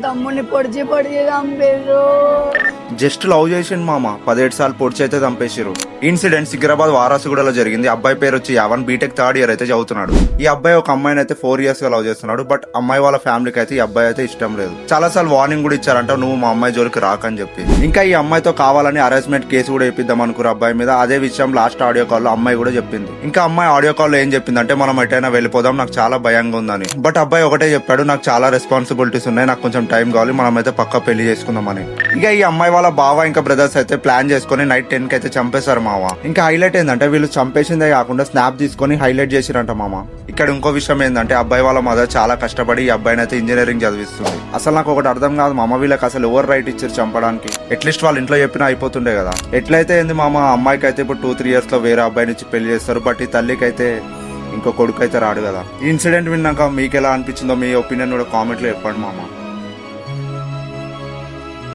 తమ్ముని పొడిచి పొడిచి చంపేరు. జస్ట్ లవ్ చేసిండు మామ, 17 సార్లు పొడిచి అయితే చంపేసిరు. ఇన్సిడెంట్ సికింద్రాబాద్ వారాసుగూడలో జరిగింది. అబ్బాయి పేరు వచ్చి యావన్, బీటెక్ 3rd ఇయర్ అయితే చదువుతున్నాడు. ఈ అబ్బాయి ఒక అమ్మాయిని అయితే 4 years గా లవ్ చేస్తున్నాడు. బట్ అమ్మాయి వాళ్ళ ఫ్యామిలీకి అయితే ఈ అబ్బాయి అయితే ఇష్టం లేదు. చాలా సార్లు వార్నింగ్ కూడా ఇచ్చారంట, నువ్వు మా అమ్మాయి జోలికి రాకని చెప్పి. ఇంకా ఈ అమ్మాయితో కావాలని హరాస్మెంట్ కేసు కూడా వేపిద్దాం అనుకున్నారు అబ్బాయి మీద. అదే విషయం లాస్ట్ ఆడియో కాల్ లో అమ్మాయి కూడా చెప్పింది. ఇంకా అమ్మాయి ఆడియో కాల్ లో ఏం చెప్పిందంటే, మనం ఎటైనా వెళ్ళిపోదాం, నాకు చాలా భయంగా ఉందని. బట్ అబ్బాయి ఒకటే చెప్పాడు, నాకు చాలా రెస్పాన్సిబిలిటీస్ ఉన్నాయి, నాకు కొంచెం టైం కావాలి, మనం అయితే పక్కా పెళ్లి చేసుకుందామని. ఇక ఈ అమ్మాయి వాళ్ళ బావ ఇంకా బ్రదర్స్ అయితే ప్లాన్ చేసుకుని నైట్ 10 కి అయితే చంపేశారు మామ. ఇంకా హైలైట్ ఏంటంటే, వీళ్ళు చంపేసిందే కాకుండా స్నాప్ తీసుకొని హైలైట్ చేసిరంట మామ. ఇక్కడ ఇంకో విషయం ఏంటంటే, అబ్బాయి వాళ్ళ మదర్ చాలా కష్టపడి ఈ అబ్బాయిని అయితే ఇంజనీరింగ్ చదివిస్తుంది. అసలు నాకు ఒకటి అర్థం కాదు మామ, వీళ్ళకి అసలు ఎవరు రైట్ ఇచ్చారు చంపడానికి? అట్లీస్ట్ వాళ్ళ ఇంట్లో చెప్పినా అయిపోతుండే కదా. ఎట్లయితే ఏంది మామ, అమ్మాయికి అయితే ఇప్పుడు 2-3 years లో వేరే అబ్బాయిని ఇచ్చి పెళ్లి చేస్తారు. బట్ ఈ తల్లికి అయితే ఇంకో కొడుకు అయితే రాడు కదా. ఈ ఇన్సిడెంట్ విన్నాక మీకు ఎలా అనిపించిందో మీ ఒపీనియన్ కూడా కామెంట్ లో చెప్పండి మామ.